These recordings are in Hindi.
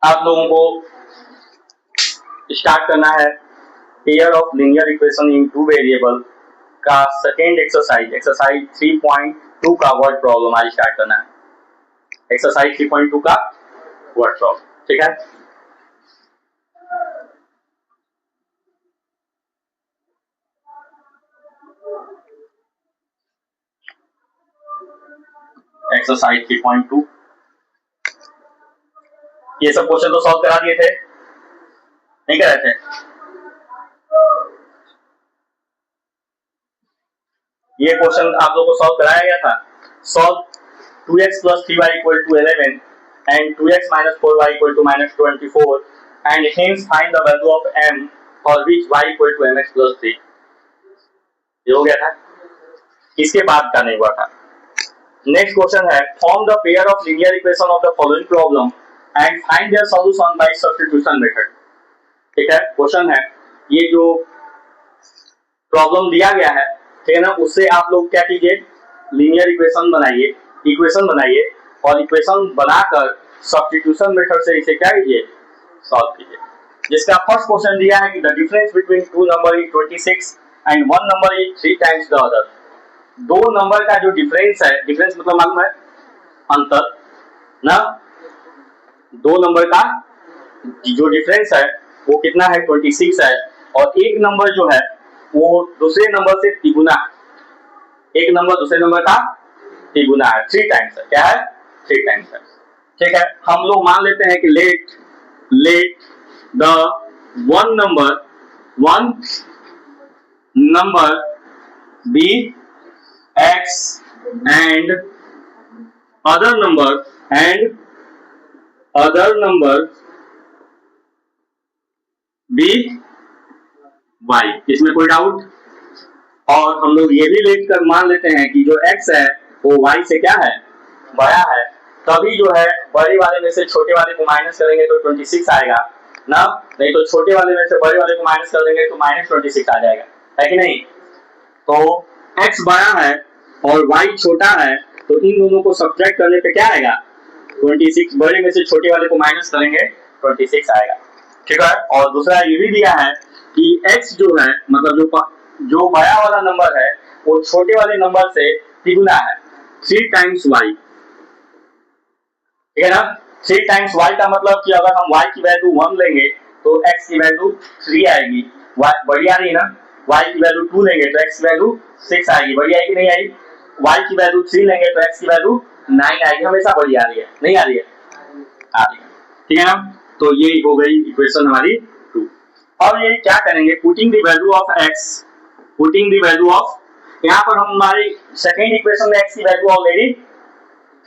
आप लोगों को स्टार्ट करना है pair of linear equation in two variable का सेकेंड एक्सरसाइज 3.2 का वर्ड प्रॉब्लम आज स्टार्ट करना है। एक्सरसाइज 3.2 का वर्ड प्रॉब्लम, ठीक है। एक्सरसाइज 3.2 ये सब क्वेश्चन तो सॉल्व करा दिए थे, नहीं कराए थे? ये क्वेश्चन आप लोगों को सॉल्व कराया गया था। Solve 2x plus 3y equal to 11 and 2x minus 4y equal to minus 24 and hence find the value of m for which y equal to mx plus 3। ये हो गया था, इसके बाद का नहीं हुआ था। नेक्स्ट क्वेश्चन है form the pair of linear equation of the following problem and find their solution bye substitution method. ठीक है, क्वेश्चन है ये जो प्रॉब्लम दिया गया है, ठीक है ना, उससे आप लोग क्या कीजिए, लीनियर इक्वेशन बनाइए और इक्वेशन बनाकर सब्स्टिट्यूशन मेथड से इसे क्या कीजिए, सॉल्व कीजिए। जिसका फर्स्ट क्वेश्चन दिया है कि the difference between two number is 26 and one number is 3 times the other. दो नंबर का जो डिफरेंस है, डिफरेंस मतलब मालूम है अंतर ना, दो नंबर का जो डिफरेंस है वो कितना है, 26 है, और एक नंबर जो है वो दूसरे नंबर से तिगुना है, एक नंबर दूसरे नंबर का तिगुना है, 3 टाइम्स है। क्या है? 3 टाइम्स है। ठीक है, हम लोग मान लेते हैं कि let the one number be x and other number be y। इसमें कोई डाउट? और हम लोग ये भी लेकर मान लेते हैं कि जो x है वो y से क्या है, बड़ा है, तभी जो है बड़े वाले में से छोटे वाले को माइनस करेंगे तो 26 आएगा ना, नहीं तो छोटे वाले में से बड़े वाले को माइनस कर देंगे तो माइनस 26 आ जाएगा, है कि नहीं। तो x बड़ा है और y छोटा है, तो इन दोनों को सब्ट्रैक्ट करने पे क्या आएगा, 26, बड़े में से छोटे वाले को माइनस करेंगे 26 आएगा। ठीक है, और दूसरा ये भी दिया है कि x जो है, मतलब जो बड़ा वाला नंबर है वो छोटे वाले नंबर से तिगुना है, 3 टाइम्स y। ठीक है ना, 3 टाइम्स y का मतलब कि अगर हम y की वैल्यू 1 लेंगे तो x की वैल्यू 3 आएगी, y बड़ी आ रही है ना, y की वैल्यू 2 लेंगे तो x की वैल्यू 6 आएगी, बड़ी आएगी नहीं आएगी, y की वैल्यू 3 लेंगे तो x की वैल्यू 9 आएगी, हमेशा बड़ी आ रही है, नहीं आ रही है, आ रही है। ठीक है ना, तो ये हो गई इक्वेशन हमारी 2। अब ये क्या करेंगे, putting the value of x, यहाँ पर हमारी सेकेंड इक्वेशन में x की वैल्यू ऑलरेडी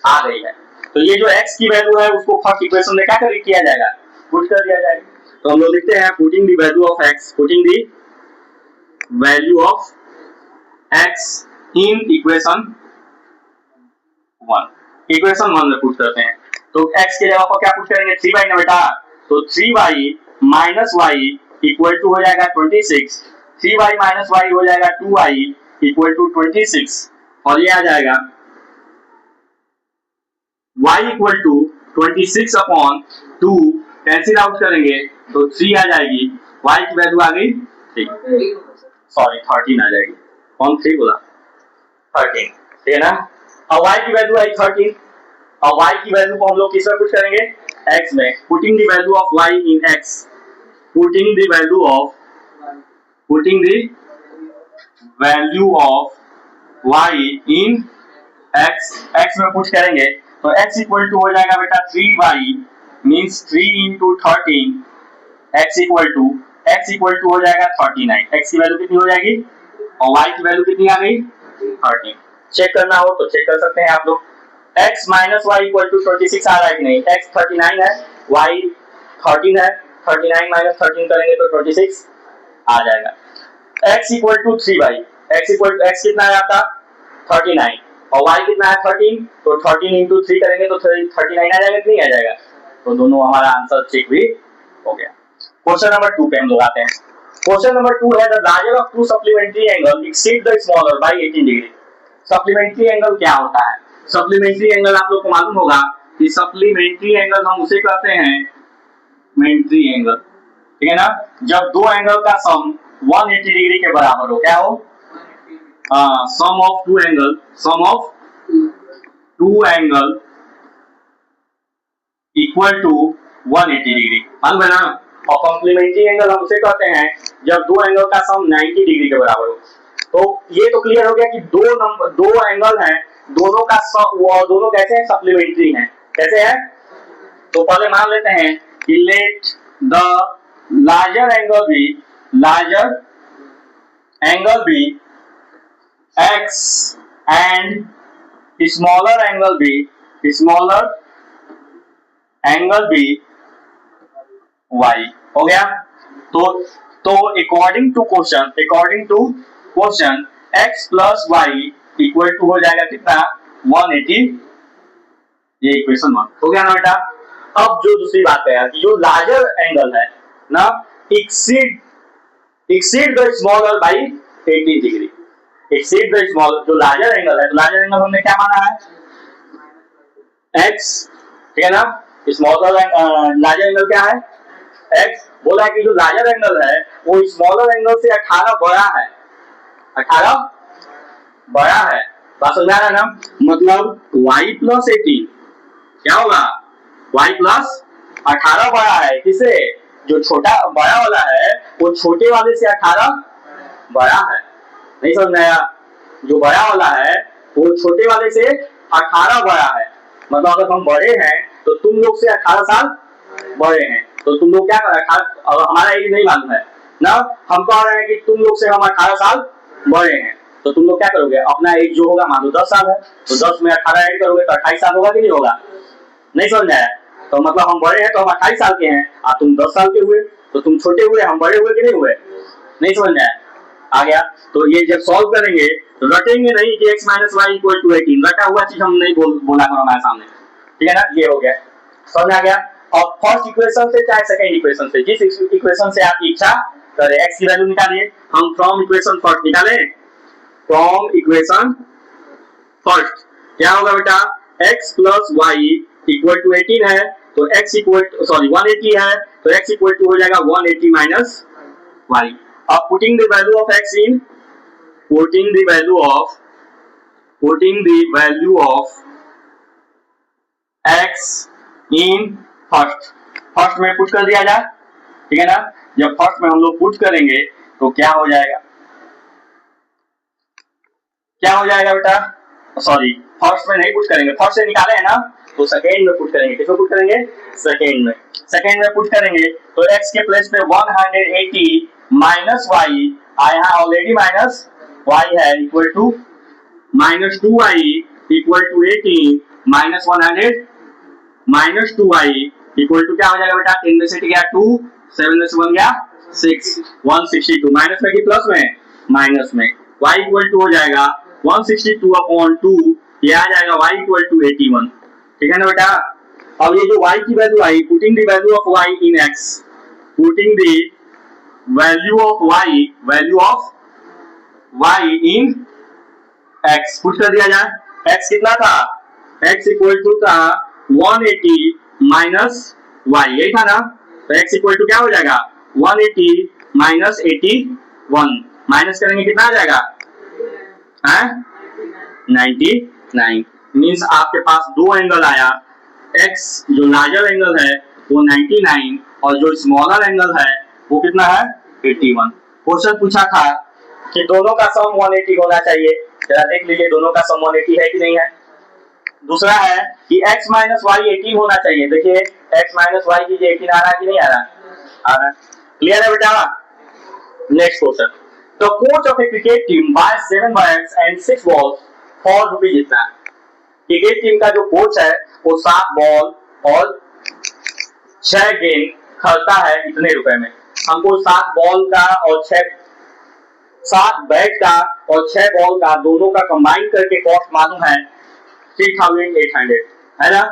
आ गई है, तो ये जो x की वैल्यू है उसको फर्स्ट इक्वेशन में क्या किया जाएगा, पुट कर दिया जाएगा। तो हम लोग लिखते हैं putting the value of x in equation 1 में पुट करते हैं। तो x के जगह पर क्या पुट करेंगे, 3y ना बेटा, तो 3y minus y equal to हो जाएगा 26, 3y माइनस y हो जाएगा 2y इक्वल टू 26, और ये आ जाएगा y equal to 26 upon 2, cancel out करेंगे तो 3 आ जाएगी, y की वैल्यू आ गई 13 आ जाएगी, कौन 3 बोला, 13। ठीक है ना, अब y की वैल्यू आई 13, अब y की वैल्यू को हम लोग किसमें पुट करेंगे, x में, putting the value of y in x, putting the value of y in x में पुट करेंगे तो x इक्वल टू हो जाएगा बेटा 3y means 3 into 13, x equal to हो जाएगा 39, x की वैल्यू कितनी हो जाएगी और y की वैल्यू कितनी आ गई 13। चेक करना हो तो चेक कर सकते हैं आप लोग, x minus y equal to 26 आ रहा है कि नहीं, x 39 है, y 13 है, 39 माइनस 13 करेंगे तो 26 आ जाएगा। x equal to 3y, x कितना है आपका 39 और y कितना है 13, तो 13 into 3 करेंगे तो 39 आ जाएगा कि नहीं आ जाएगा, तो दोनों हमारा आंसर चेक भी हो गया। क्वेश्चन नंबर 2 पे हम लोग आते हैं। क्वेश्चन नंबर 2 है the larger of to supplementary angle exceed the smaller by 18 degree. Supplementary angle क्या होता है, सप्लीमेंट्री एंगल आप लोग को मालूम होगा कि सप्लीमेंट्री एंगल हम उसे कहते हैं सप्लीमेंट्री एंगल, ठीक है ना। जब दो एंगल का सम 180 डिग्री के बराबर हो, क्या हो, sum of two angle, sum of two angle equal to 180 degree, मालूम है ना। और कॉम्प्लीमेंट्री एंगल हम उसे कहते हैं जब दो एंगल का सम 90 डिग्री के बराबर हो। तो ये तो क्लियर हो गया कि दो एंगल हैं, दोनों का दोनों कैसे हैं, सप्लीमेंट्री हैं। कैसे है, तो पहले मान लेते हैं कि let the larger angle be x and smaller angle be y, हो गया। तो according to question x plus y equal to हो जाएगा कितना, 180, ये इक्वेशन 1 हो गया ना बेटा। अब जो दूसरी बात है कि जो लार्जर एंगल है ना, exceed the smaller by 80 degree, exceed the smaller, जो लार्जर एंगल है, तो लार्जर एंगल हमने क्या माना है, x, ठीक है ना। स्मॉलर लार्जर एंगल क्या है, x। बोला कि जो लार्जर एंगल है वो स्मॉलर एंगल से 18 बड़ा है, 18 बड़ा है, बात समझ आ रहा है ना। मतलब y प्लस 18 क्या होगा, y प्लस 18 बड़ा है, किसे, जो छोटा बड़ा वाला है वो छोटे वाले से 18 बड़ा है, नहीं समझ में आया। जो बड़ा वाला है वो छोटे वाले से 18 बड़ा है, मतलब अगर हम बड़े हैं तो तुम लोग से 18 साल बड़े हैं, तो तुम लोग क्या कर, हमारा एज नहीं मालूम है ना, हम कह रहे हैं कि तुम लोग से हम 18 साल बड़े हैं, तो तुम लोग क्या करोगे, अपना एज जो होगा, मान लो 10 साल है, तो 10 में 18 ऐड करोगे तो 28 साल होगा कि नहीं होगा, नहीं समझ आया। तो मतलब हम बड़े हैं तो हम 28 साल के हैं, और तुम 10 साल के हुए, तो तुम छोटे हुए, हम बड़े हुए कि नहीं हुए, नहीं समझ आया, आ गया। तो ये जब सॉल्व करेंगे तो रटेंगे नहीं कि x minus y equal to 18, रटा हुआ चीज हम नहीं बोला करो हमारे सामने, ठीक है ना। ये हो गया, समझ आ गया। और फर्स्ट इक्वेशन से चाहे सेकंड इक्वेशन से, जिस इक्वेशन से आपकी इच्छा करे, x की वैल्यू निकालिए। हम फ्रॉम इक्वेशन फर्स्ट निकाले, फ्रॉम इक्वेशन फर्स्ट क्या होगा बेटा, x plus y equal to 18 है, तो x इक्वल 180 है, तो x इक्वल टू हो जाएगा 180 माइनस वाई। अब putting the value of x in, putting the value of x in first में पुट कर दिया जाए, ठीक है ना। जब फर्स्ट में हम लोग पुट करेंगे तो क्या हो जाएगा, बेटा, सॉरी फर्स्ट में नहीं पुट करेंगे, फर्स्ट से निकाले है ना, तो सेकेंड में पुट करेंगे। किसमें पुट करेंगे, सेकेंड में पुट करेंगे तो x के प्लेस पे 180 माइनस वाई, यहाँ ऑलरेडी माइनस वाई है, equal to minus 2y equal to 18 minus 100 minus 2y equal to क्या हो जाएगा बेटा, 10 में से गया 2, 7 में से बन गया 6, 162 माइनस में कि प्लस में, माइनस में, y इक्वल टू हो जाएगा 162 अपॉन 2, ये आ जाएगा y इक्वल टू 81, ठीक है ना बेटा। अब ये जो y की value I, putting the value of y in x, putting the value of y in x put कर दिया जाए। x कितना था, x इक्वल टू था 180 माइनस y, यही था ना, तो x इक्वल टू क्या हो जाएगा, 180 माइनस 81, माइनस करेंगे कितना आ जाएगा, 99, मीन्स आपके पास दो एंगल आया, x जो लार्जर एंगल है वो 99 और जो स्मॉलर एंगल है वो कितना है, 81। क्वेश्चन पूछा था कि दोनों का सम 180 होना चाहिए, जरा देख लीजिए दोनों का सम 180 है कि नहीं है। दूसरा है कि x माइनस वाई 18 होना चाहिए, देखिए x माइनस वाई कीजिए 18 आ रहा है कि नहीं आ रहा, आ रहा है, क्लियर है बेटा। Next question, the coach of a cricket team buy 7 bats and 6 balls for rupees इतना। क्रिकेट टीम का जो कोच है वो 7 बॉल और 6 गेंद खरीदता है इतने रुपए में। हमको 7 बॉल का और 7 बैट का और 6 बॉल का दोनों का कंबाइन करके कॉस्ट मालूम है 3800 है ना।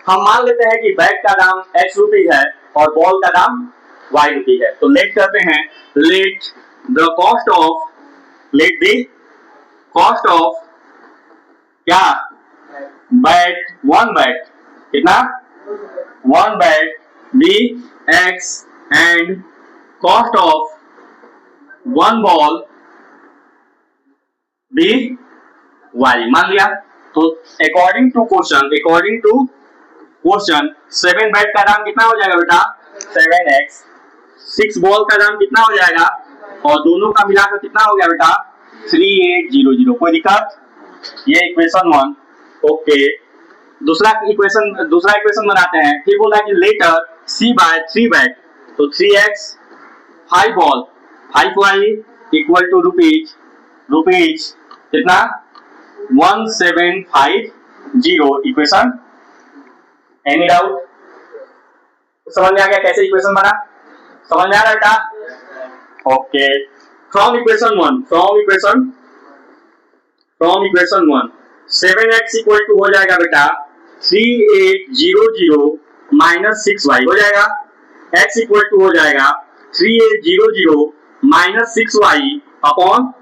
हम मान लेते हैं कि बैट का दाम x रुपीज है और बॉल का दाम y रुपीज है, तो लेट करते हैं, लेट द कॉस्ट ऑफ क्या, बैट, 1 बैट कितना, 1 bat be x and cost of one ball be y. मान लिया। तो अकॉर्डिंग टू क्वेश्चन 7 बैट का दाम कितना हो जाएगा बेटा 7x, 6 बॉल का दाम कितना हो जाएगा और दोनों का मिलाकर कितना हो गया बेटा 3800। कोई दिक्कत? ये इक्वेशन 1। ओके, दूसरा इक्वेशन बनाते हैं। फिर बोला कि लेटर C बाय 3 बैट, तो 3x 5 ball 5y equal to rupees कितना 1750। Equation any doubt? समझ में आ गया कैसे इक्वेशन बना? समझ में आ रहा बेटा? Okay, from equation 1 7x equal to हो जाएगा बेटा 3800 माइनस 6y हो जाएगा। x इक्वल टू हो जाएगा 3800 माइनस 6y अपॉन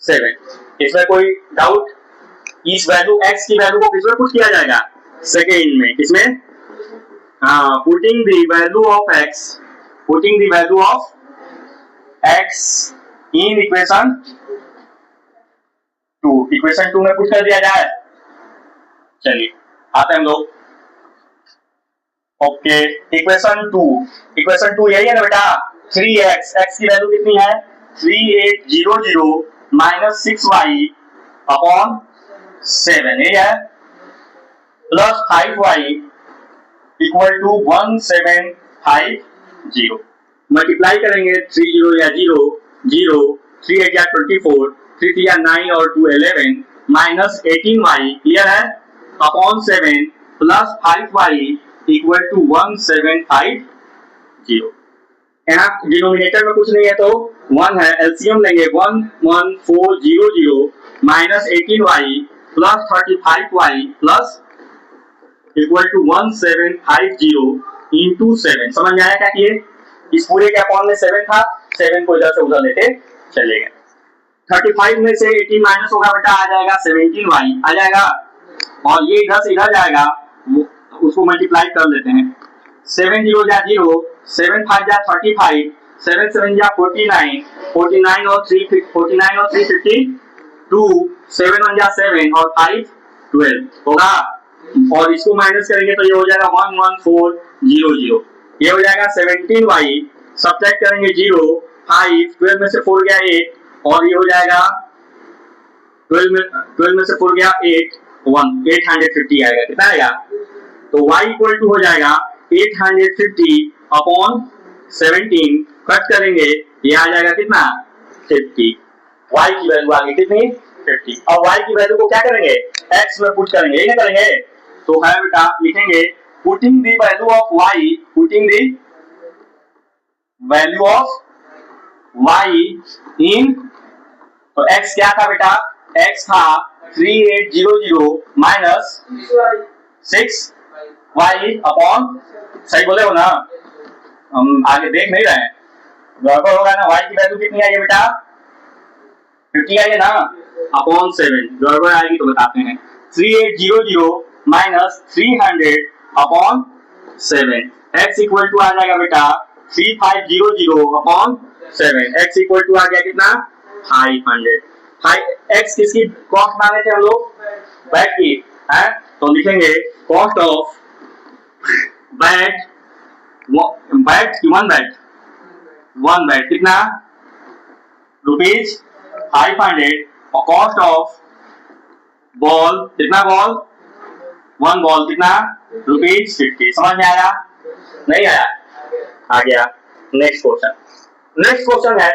7। इसमें कोई डाउट? इस वैल्यू x की वैल्यू को किसमें पुट किया जाएगा सेकेंड में, इसमें putting the value of x in equation 2 में पुट कर दिया जाए। चलिए आते हैं हम लोग। ओके, इक्वेशन 2 यही है ना बेटा 3x, x की वैल्यू कितनी है 3800 माइनस 6y अपॉन 7 ये है, plus 5y equal to 1750। Multiply करेंगे 30 या 0, 3 8 या 24, 3 3 या 9 और 2 11 माइनस 18y क्लियर है upon 7 plus 5y equal to 1750। यहाँ डिनोमिनेटर में कुछ नहीं है तो 1 है, एलसीएम लेंगे 11400 minus 18y plus 35y plus equal to 1750 into 7। समझ में आया क्या? ये इस पूरे के अपॉन में 7 था, 7 को इधर से उधर लेते चले गए। 35 में से 18 माइनस होगा बेटा आ जाएगा 17y आ जाएगा, और ये इधर से इधर जाएगा उसको मल्टीप्लाई कर लेते हैं। 7 0 जा 0, 7 5 जा 35, 7 7 जा 49, 49 और 352, 7 1 जा 7 और 5 12 होगा, और इसको माइनस करेंगे तो ये हो जाएगा 11400। ये हो जाएगा 17y, सब्ट्रैक्ट करेंगे 0, 5 12 में से 4 गया 8, और ये हो जाएगा 12 में से 4 गया 8 850 आएगा। कितना आएगा? तो y इक्वल टू हो जाएगा 850 अपॉन 17, कट करेंगे ये आ जाएगा कितना 50। y की वैल्यू आ गई कितनी 50। अब y की वैल्यू को क्या करेंगे x में पुट करेंगे, ये क्या करेंगे तो है बेटा लिखेंगे putting the value of y इन, तो x क्या था बेटा x था 3800 माइनस 6y अपॉन, सही बोले हो ना, हम आगे देख नहीं रहे हैं, गड़बड़ होगा ना। y की वैल्यू कितनी आई है बेटा 50 आई है ना, अपॉन 7, गड़बड़ आएगी तो बताते हैं। 3800 minus 300 upon 7, x equal to आ जाएगा बेटा 3500 अपॉन 7, x इक्वल टू आ गया कितना 500। x किसकी कॉस्ट माने थे हम लोग बैट की है, तो लिखेंगे कॉस्ट ऑफ वन बैट कितना रुपीज 500, और कॉस्ट ऑफ बॉल कितना वन बॉल कितना रुपीज 50। समझ में आया? नहीं आया? आ गया। नेक्स्ट क्वेश्चन है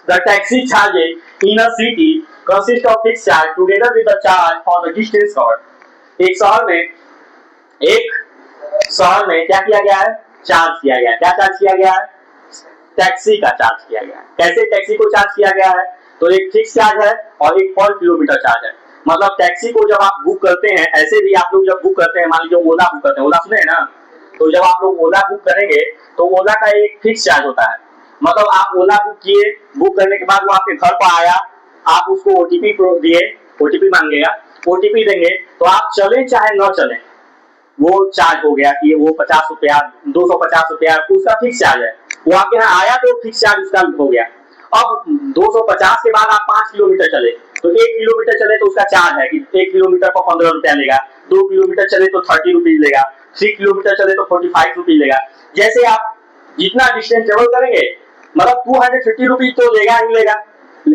the taxi charges in a city consist of fixed charge together with the charge for the distance covered। एक शहर में क्या किया गया है चार्ज किया गया है, क्या चार्ज किया गया है टैक्सी का चार्ज किया गया है। कैसे टैक्सी को चार्ज किया गया है, तो एक फिक्स चार्ज है और एक पर किलोमीटर चार्ज है। मतलब टैक्सी को जब आप बुक करते हैं, ऐसे भी आप लोग जब बुक करते हैं, मान लीजिए ओला बुक करते हैं, ओला सुने हैं ना, तो जब आप लोग ओला बुक करेंगे तो ओला का एक फिक्स चार्ज होता है। मतलब आप ओला बुक किए, बुक करने के बाद वो आपके घर पर आया, आप उसको ओटीपी दिए, ओटीपी मांगेगा, ओटीपी देंगे तो आप चले चाहे न चले वो चार्ज हो गया कि वो 50 रुपया 250 रुपया उसका फिक्स चार्ज है, वो आपके यहाँ आया तो फिक्स चार्ज उसका हो गया। अब 250 के बाद आप 5 किलोमीटर चले तो 1 किलोमीटर चले तो उसका चार्ज है कि 1 किलोमीटर को 15 रुपया लेगा, 2 किलोमीटर चले तो 30 रुपीज लेगा, 3 किलोमीटर चले तो 45 रुपीज लेगा। जैसे आप जितना डिस्टेंस ट्रेवल करेंगे मतलब 250 रुपीज तो लेगा ही लेगा,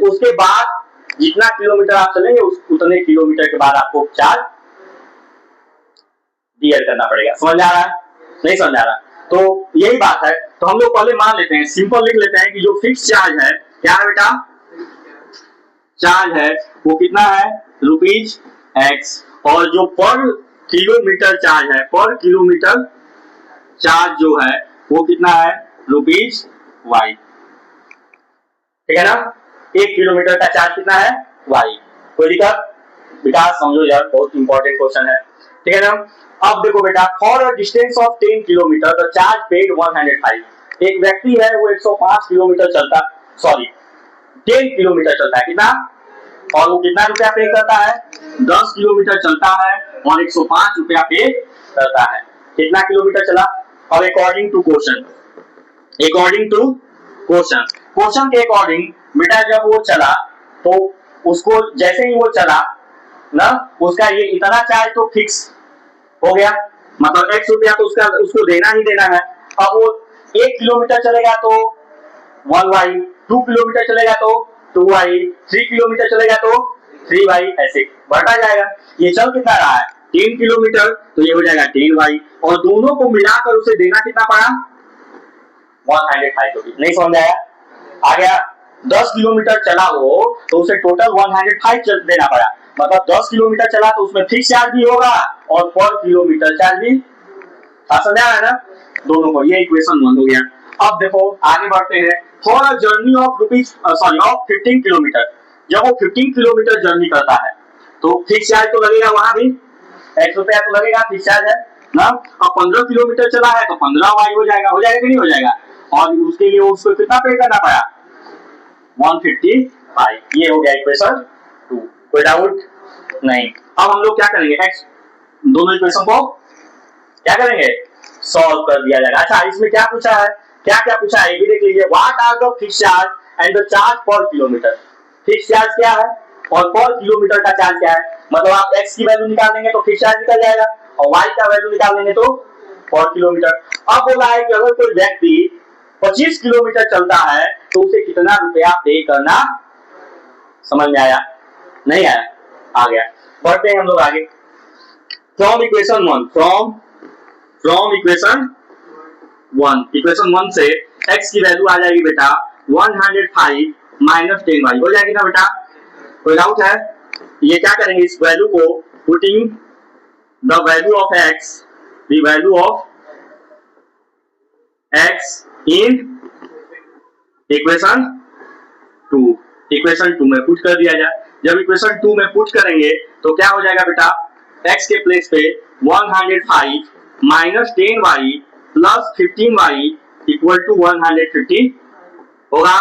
उसके बाद जितना किलोमीटर आप चलेंगे उतने किलोमीटर के बाद आपको चार्ज डियर करना पड़ेगा। समझ आ रहा है? नहीं समझ आ रहा? तो यही बात है। तो हम लोग पहले मान लेते हैं, सिंपल लिख लेते हैं कि जो फिक्स चार्ज है क्या है बेटा, चार्ज है वो कितना है रुपीज एक्स, और जो पर किलोमीटर चार्ज है, पर किलोमीटर चार्ज जो है वो कितना है रुपीज वाई। ठीक है ना, 1 किलोमीटर का चार्ज कितना है वाई। कोई दिक्कत? विकास समझो यार, बहुत इंपॉर्टेंट क्वेश्चन है। ठीक है ना, अब देखो बेटा, for a distance of 10 kilometre the charge paid 105। एक व्यक्ति है वो 105 किलोमीटर चलता, सॉरी 10 किलोमीटर चलता है, कितना, और वो कितना रुपया पे करता है, 10 किलोमीटर चलता है और 105 रुपया पे करता है। कितना किलोमीटर चला? और according to question, according to question, question के अकॉर्डिंग बेटा जब वो चला तो उसको जैसे ही वो चला ना उसका ये इतना चार्ज तो फिक्स हो गया, मतलब x रुपया तो उसको देना ही देना है। अब वो 1 किलोमीटर चलेगा तो 1y, 2 किलोमीटर चलेगा तो 2y, 3 किलोमीटर चलेगा तो 3y, ऐसे बढ़ता जाएगा। ये चल कितना रहा है 10 किलोमीटर, तो ये हो जाएगा 10y, और दोनों को मिलाकर उसे देना कितना पड़ा 105 रुपीज। नहीं समझ आया? आ गया? 10 किलोमीटर चला वो तो उसे टोटल 105 देना पड़ा, मतलब 10 किलोमीटर चला तो उसमें फिक्स चार्ज भी होगा और पर किलोमीटर चार्ज भी। समझा है ना दोनों को? ये इक्वेशन 1 हो गया। अब देखो आगे बढ़ते हैं, for a journey of of 15 kilometre, जब वो 15 किलोमीटर जर्नी करता है तो फिक्स चार्ज तो लगेगा, वहां भी x रुपया तो लगेगा, फिक्स चार्ज है ना। अब 15 किलोमीटर चला है तो 15 वाई हो जाएगा कि नहीं हो जाएगा, और उसके लिए उसको कितना पे करना पड़ा 155। ये हो गया इक्वेशन 2। कोई डाउट नहीं? अब हम लोग क्या करेंगे, x दोनों इक्वेशन को क्या करेंगे सॉल्व कर दिया जाएगा। अच्छा इसमें क्या पूछा है, क्या क्या पूछा है ये भी देख लीजिए। What are the fix charge and the charge per kilometre. Fix charge क्या है और पर किलोमीटर का चार्ज क्या है, मतलब आप x की वैल्यू निकाल देंगे तो फिक्स चार्ज निकल जाएगा और y का वैल्यू निकाल देंगे तो पर किलोमीटर। अब बोला है कि अगर कोई व्यक्ति 25 किलोमीटर चलता है तो उसे कितना रुपया पे करना। समझ में आया? नहीं आया? आ गया। बढ़ते हैं हम लोग आगे। फ्रॉम इक्वेशन 1, फ्रॉम इक्वेशन 1 से x की वैल्यू आ जाएगी बेटा 105 माइनस 10y हो जाएगी ना बेटा। कोई डाउट है? ये क्या करेंगे, इस वैल्यू को putting the value of x, the value of x in equation 2, equation 2 में पुट कर दिया जाए। जब इक्वेशन 2 में पुट करेंगे तो क्या हो जाएगा बेटा, x के प्लेस पे 105 minus 10y plus 15y equal to 150 होगा।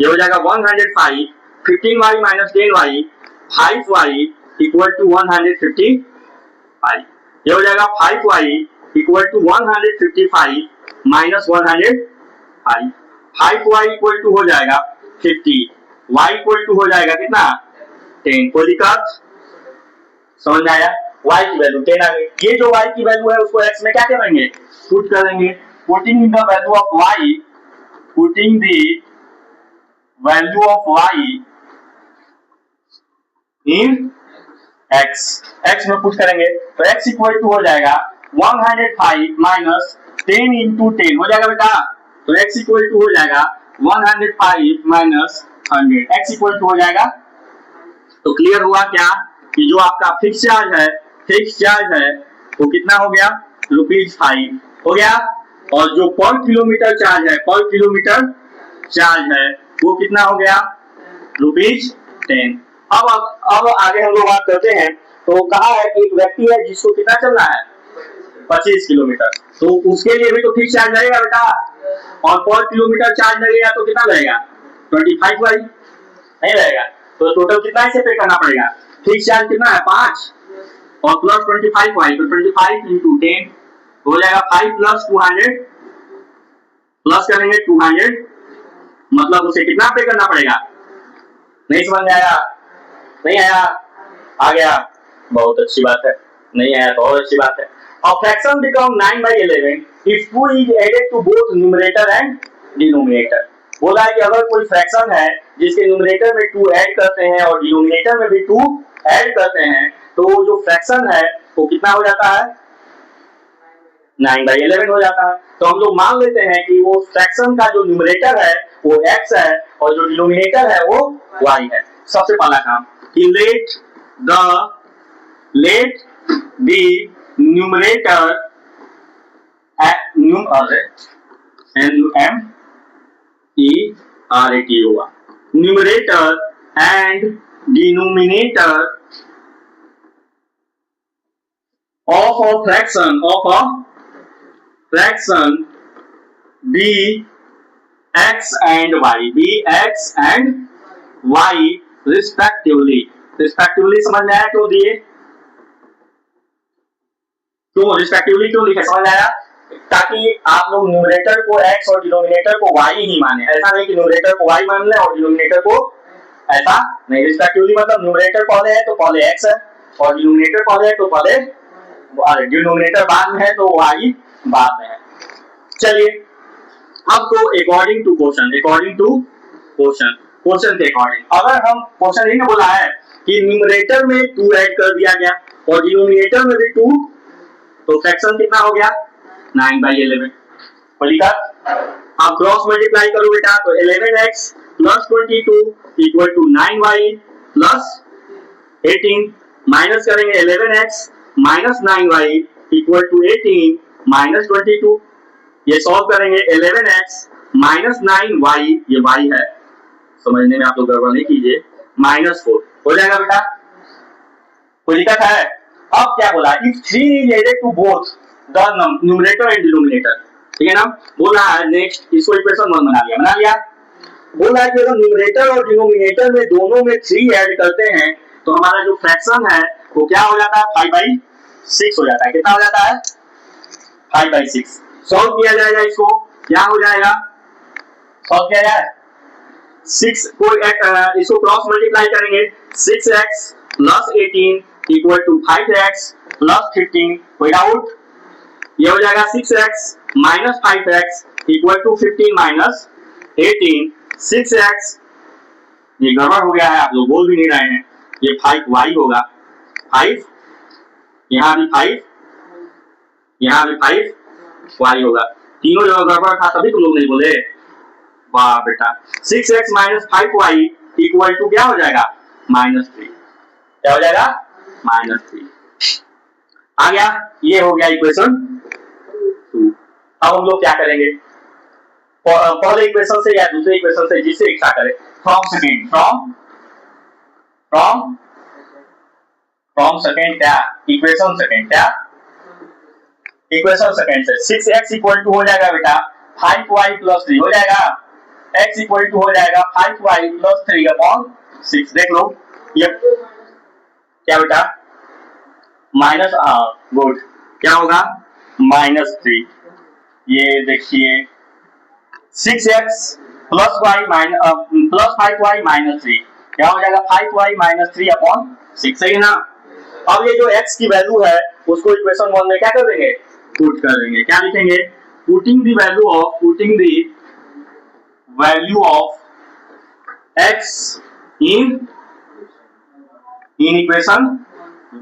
ये हो जाएगा 105 15y minus 10y 5y equal to 155। ये हो जाएगा 5y equal to 155 minus 105, 5y equal to हो जाएगा 50, y इक्वल टू हो जाएगा कितना 10। कोई दिक्कत? समझ में आया? y की वैल्यू 10 आ गई। ये जो y की वैल्यू है उसको x में क्या करेंगे, पुट करेंगे। Putting the value of y, putting the value of y in x, x में पुट करेंगे तो x इक्वल टू हो जाएगा 105 माइनस 10 इंटू 10 हो जाएगा बेटा, तो x इक्वल टू हो जाएगा 105 माइनस 100, x इक्वल टू हो जाएगा। तो क्लियर हुआ क्या कि जो आपका फिक्स चार्ज है, फिक्स चार्ज है वो कितना हो गया ₹5 हो गया, और जो पर किलोमीटर चार्ज है, पर किलोमीटर चार्ज है वो कितना हो गया ₹10। अब आगे हम लोग बात करते हैं। तो कहा है कि एक व्यक्ति है जिसको कितना चलना है 25 किलोमीटर, तो उसके लिए भी तो फिक्स चार्ज लगेगा बेटा, और पर किलोमीटर चार्ज लगेगा तो कितना लगेगा 25 वाई नहीं लगेगा, तो टोटल कितना इसे पे करना पड़ेगा फिक्स चार्ज कितना है 5 और प्लस 25y तो 25 इंटू 10 हो जाएगा 5 प्लस 200 प्लस करेंगे 200 मतलब उसे कितना पे करना पड़ेगा। नहीं समझ में आया? नहीं आया? आ गया? बहुत अच्छी बात है। नहीं आया तो और अच्छी बात है। A fraction become 9/11 if 2 is added to both numerator and denominator। बोला है कि अगर कोई फ्रैक्शन है जिसके न्यूमरेटर में 2 ऐड करते हैं और डिनोमिनेटर में भी 2 ऐड करते हैं तो जो फ्रैक्शन है वो कितना हो जाता है 9/11 हो जाता है। तो हम लोग मान लेते हैं कि वो फ्रैक्शन का जो न्यूमरेटर है वो x है और जो डिनोमिनेटर है वो y है। सबसे पहला काम कि लेट द न्यूमरेटर NUMERAT होगा numerator and denominator of a fraction bx and y respectively समझ में आया? क्यों दिए? क्यों रिस्पेक्टिवली क्यों लिखे? समझ में आया? ताकि आप लोग न्यूमरेटर को x और डिनोमिनेटर को y ही माने। ऐसा नहीं कि न्यूमरेटर को y मान ले और डिनोमिनेटर को ऐसा नहीं। रिस्पेक्टिवली मतलब न्यूमरेटर पहले है तो पहले x है और डिनोमिनेटर पहले है तो पहले डिनोमिनेटर बाद में है तो y बाद में है। चलिए अब तो अकॉर्डिंग टू क्वेश्चन के अकॉर्डिंग अगर हम क्वेश्चन ही बोला है कि न्यूमरेटर में 2 ऐड कर दिया गया और डिनोमिनेटर में भी 2 तो फ्रैक्शन कितना हो गया 9/11। बोलिए आप क्रॉस मल्टीप्लाई करो बेटा तो 11x plus 22 equal to 9y plus 18 minus करेंगे 11x minus 9y equal to 18 minus 22। ये सॉल्व करेंगे 11x माइनस 9y ये y है समझने में आप लोग गड़बड़ नहीं कीजिए माइनस 4 हो जाएगा बेटा। कोई दिक्कत है? अब क्या बोला if 3 is added to both the numerator and denominator ठीक है ना। बोला है नेक्स्ट इसको इक्वेशन 1 बना लिया। बोला है कि अगर न्यूमरेटर और डिनोमिनेटर में दोनों में 3 ऐड करते हैं तो हमारा जो फ्रैक्शन है वो क्या हो जाता है 5/6 हो जाता है। कितना हो जाता है 5/6। सॉल्व किया जाएगा इसको क्या हो जाएगा सॉल्व किया जाए 6 को इसको क्रॉस मल्टीप्लाई करेंगे 6x plus 18 equal to 5x plus 15 कोई डाउट। ये हो जाएगा 6x minus 5x equal to 15 minus 18 6x ये गड़बड़ हो गया है आप लोग बोल भी नहीं रहे हैं ये 5y होगा 5 यहाँ भी 5 यहाँ भी 5y होगा तीनों जगह गड़बड़ था तभी तुम लोग नहीं बोले। वाह बेटा 6x minus 5y equal to क्या हो जाएगा -3 क्या हो जाएगा -3 आ गया। ये हो गया इक्वेशन 2। अब हम लोग क्या करेंगे पहले इक्वेशन से या दूसरे इक्वेशन से जिससे इच्छा करे फ्रॉम सेकंड क्या इक्वेशन सेकंड से 6x इक्वल टू हो जाएगा बेटा 5y प्लस 3 हो जाएगा x इक्वल टू हो जाएगा 5y प्लस 3 अपॉन 6 देख लो ये क्या बेटा माइनस गुड क्या होगा -3 ये देखिए 6x प्लस 5y माइनस 3 क्या हो जाएगा 5y माइनस 3 अपॉन 6 सही है ना। अब ये जो x की वैल्यू है उसको इक्वेशन 1 में क्या कर देंगे पुट कर देंगे। क्या लिखेंगे putting the value of x in equation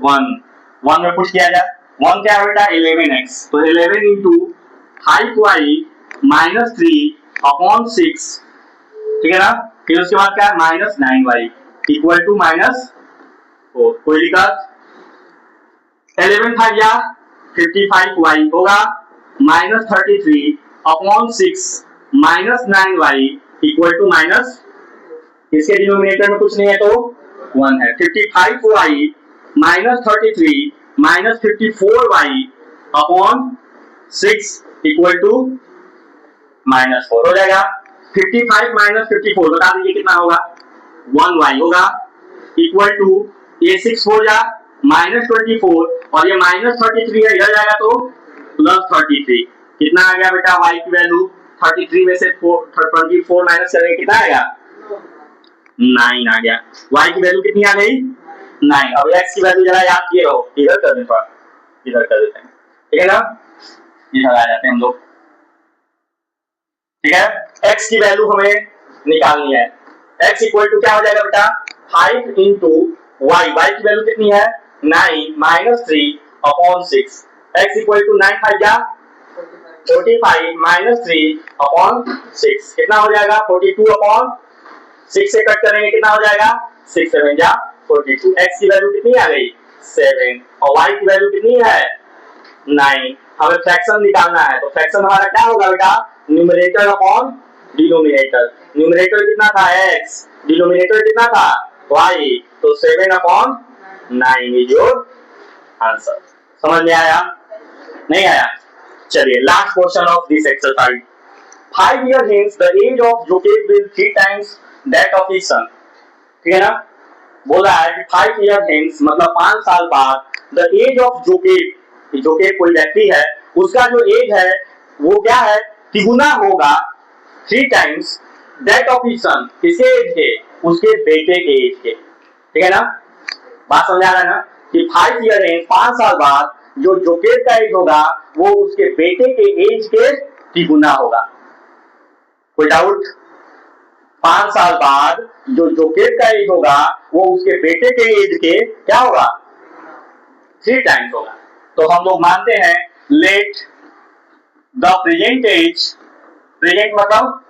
1 में पुट किया जाए 1 क्या है बेटा 11x तो 11 इंटू 5y माइनस 3 अपॉन 6 ठीक है ना। फिर उसके बाद क्या है -9y इक्वल टू -4 कोई दिक्कत 11 5 या 55y होगा -33 upon 6 -9y equal to minus इसके डिनोमिनेटर में कुछ नहीं है तो 1 है 55y -33 -54y upon 6 equal to -4 हो जाएगा। 55 -54 बता दीजिए कितना होगा 1y होगा इक्वल टू ये 6 4 जा -24 और ये -33 है, इधर जाएगा तो +33। कितना आ गया बेटा y की वैल्यू? 33 में से 24 माइनस करेंगे कितना आएगा? 9 आ गया। y की वैल्यू कितनी आ गई? 9। अब x की वैल्यू जरा याद किए रहो, इधर कर दें थोड़ा, इधर कर देते हैं, ठीक है ना? इधर आ जाते हैं हम लोग, ठीक है। x की वैल्यू हमें निकालनी है। x इक्वल टू क्या हो जाएगा बेटा? 5 इंटू y, y की वैल्यू कितनी है? 9 minus 3 upon 6। x equal to 9 5 जा 45 माइनस 3 अपॉन 6 कितना हो जाएगा? 42 अपॉन 6 से कट करेंगे कितना हो जाएगा? 6 7 जा 42। x की वैल्यू कितनी आ गई? 7 और y की वैल्यू कितनी है? 9। हमें फ्रैक्शन निकालना है, तो फ्रैक्शन हमारा क्या होगा बेटा? Numerator upon denominator. न्यूमरेटर कितना था? x, डिनोमिनेटर कितना था? y, तो 7 अपॉन 9 इज योर आंसर। समझ में आया? नहीं आया? चलिए last question of this exercise. 5 years hence the age of Jokesh will 3 times that of his son। ठीक है ना? बोला है कि 5 years hence मतलब 5 साल बाद the age of Jokesh, जोकेश कोई व्यक्ति है, उसका जो एज है वो क्या है? तिगुना होगा 3 times that of his son। किसके एज के? उसके बेटे के एज के। ठीक है ना? बात समझ आ रहा है ना? कि 5 years hence 5 साल बाद जो जोकेश का एज होगा वो उसके बेटे के एज के तिगुना होगा। कोई डाउट? 5 साल बाद जो जोकेश का एज होगा वो उसके बेटे के एज के क्या होगा? 3 टाइम्स होगा। तो हम लोग मानते हैं let the present age, present मतलब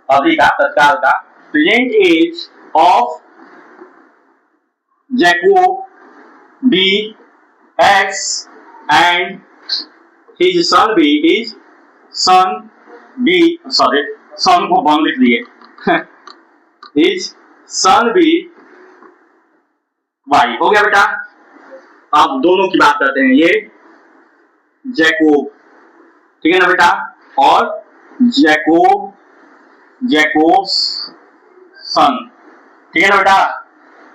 अभी का, तत्काल का, present age of Jacob B x and his son B, his son B, sorry son को वन लिख दिए हिज सन बी वाई। हो गया बेटा? आप दोनों की बात करते हैं, ये जैकब, ठीक है ना बेटा, और जैकोब्स सन, ठीक है ना बेटा?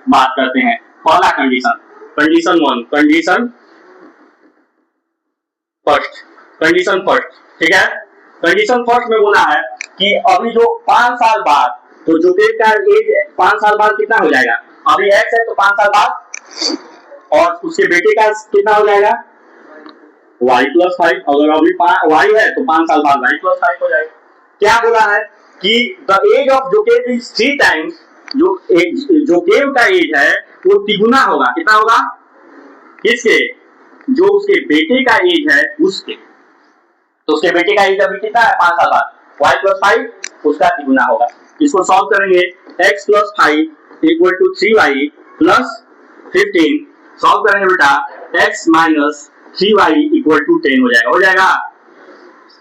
बात करते हैं पहला कंडीशन, कंडीशन 1, कंडीशन फर्स्ट, ठीक है। कंडीशन फर्स्ट में बोला है कि अभी जो 5 साल बाद, तो जोकेश का एज 5 साल बाद कितना हो जाएगा? अभी x है तो 5 साल बाद, और उसके बेटे का कितना हो जाएगा? y plus 5। अगर अभी y है तो 5 साल बाद y प्लस 5 हो जाएगा। क्या बोला है कि the age of Jokesh is 3 times, जो जोकेश का एज है वो तिगुना होगा। कितना होगा? किसके? जो उसके बेटे का एज है उसके। तो उसके बेटे का एज अभी कितना है? 5 साल बाद, y प्लस 5 उसका तिगुना होगा। इसको सॉल्व करेंगे, x plus 5 equal to 3y plus 15। Solve करेंगे बेटा, x minus 3y equal to 10 हो जाएगा। हो जाएगा?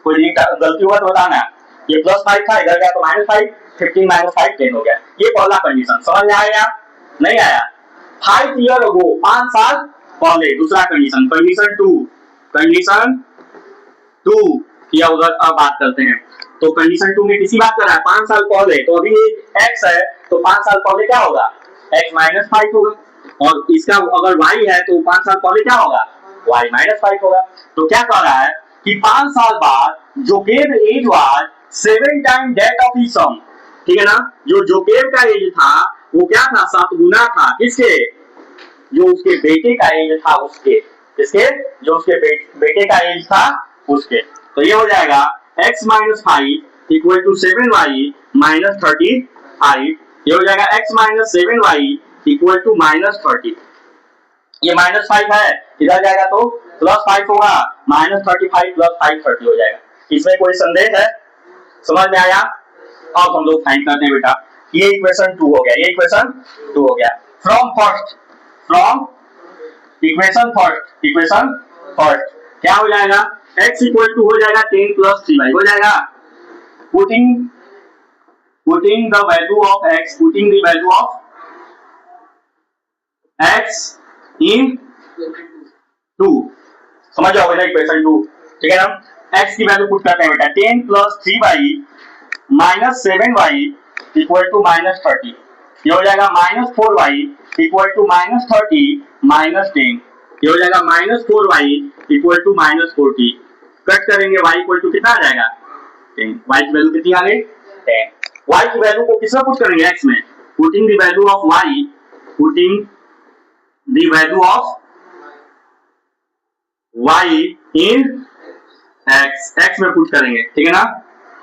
कोई गलती हुआ तो बताना। ये प्लस 5 था, इधर गया तो माइनस 5, 15 माइनस 5 10 हो गया। ये पहला कंडीशन। समझ में आया? नहीं आया? 5 ईयर अगो, 5 साल पहले। दूसरा कंडीशन, कंडीशन 2, कंडीशन 2 या उधर अब बात करते हैं। तो कंडीशन 2 में किसी बात कर रहा है 5 साल पहले, तो अभी x है तो 5 साल पहले क्या होगा? x माइनस 5 होगा, और इसका अगर y है तो 5 साल पहले क्या होगा? y माइनस 5 होगा। तो क्या कह रहा है कि 5 साल बाद Jokesh age was 7 time that of his son. ठीक है ना? जो जोकेश का एज था वो क्या था? 7 गुना था। किसके? जो उसके बेटे का एज था उसके। किसके? जो उसके बेटे का एज था उसके। तो ये हो जाएगा x minus 5 equal to 7y minus 35। ये हो जाएगा x minus 7y equal to minus 30। ये माइनस 5 है, इधर जाएगा तो प्लस 5 होगा, माइनस 35 प्लस 5 30 हो जाएगा। इसमें कोई संदेह है? समझ में आया? अब हम लोग फाइंड करते हैं बेटा। ये इक्वेशन 2 हो गया, ये इक्वेशन 2 हो गया। फ्रॉम इक्वेशन फर्स्ट क्या हो जाएगा? x इक्वल टू हो जाएगा 10 प्लस 3y हो जाएगा। Putting the value of x इन 2। समझ जाओगे ना इक्वेशन 2? ठीक है ना? x की वैल्यू पुट करते हैं बेटा, 10 plus 3y minus 7y equal to minus 30। ये हो जाएगा -4y इक्वल टू -30 -10। ये हो जाएगा -4y इक्वल टू -40। कट करेंगे y इक्वल टू कितना आ जाएगा 10। y की वैल्यू कितनी आ गई 10। y की वैल्यू को किसमें पुट करेंगे x में। Putting the value of y, putting the value of y in x में पुट करेंगे, ठीक है ना,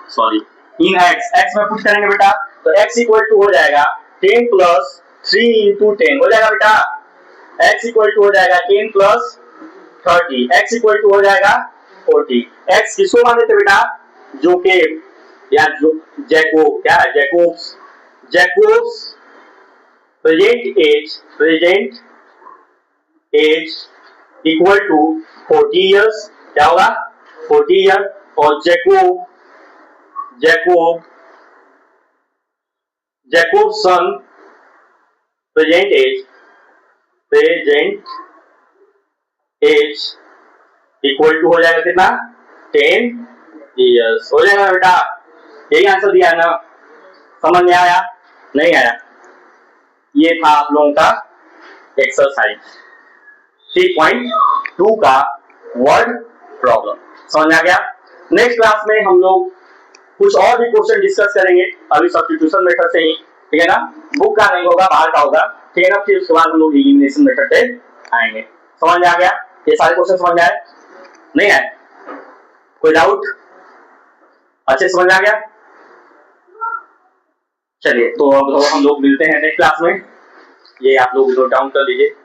सॉरी इन x में पुट करेंगे बेटा। तो x इक्वल टू हो जाएगा 10 प्लस 3 इंटू 10 हो जाएगा बेटा। x इक्वल टू हो जाएगा 10 प्लस 30, x इक्वल टू हो जाएगा 40। x किसको मानते थे बेटा, जो के या जो जैकोब, क्या है Jacob's present age equal to 40 years, क्या होगा 40 ईयर। और Jacob son present age equal to हो जाएगा कितना 10 इयर्स हो जाएगा बेटा। यही आंसर दिया है ना, समझ में आया नहीं आया। ये था आप लोगों का एक्सरसाइज 3.2 का वर्ड प्रॉब्लम, समझ में आ गया। नेक्स्ट क्लास में हम लोग कुछ और भी क्वेश्चन डिस्कस करेंगे, अभी सब्स्टिट्यूशन मेथड से ही, ठीक है ना, बुक का नहीं होगा, बाहर का होगा, ठीक है ना। फिर उसके बाद हम लोग एलिमिनेशन मेथड पे आएंगे। समझ में आ गया, ये सारे क्वेश्चन समझ में आए नहीं आए, कोई डाउट, अच्छे समझ में आ गया। चलिए तो अब हम लोग मिलते हैं नेक्स्ट क्लास में, ये आप लोग नोट डाउन कर लीजिए।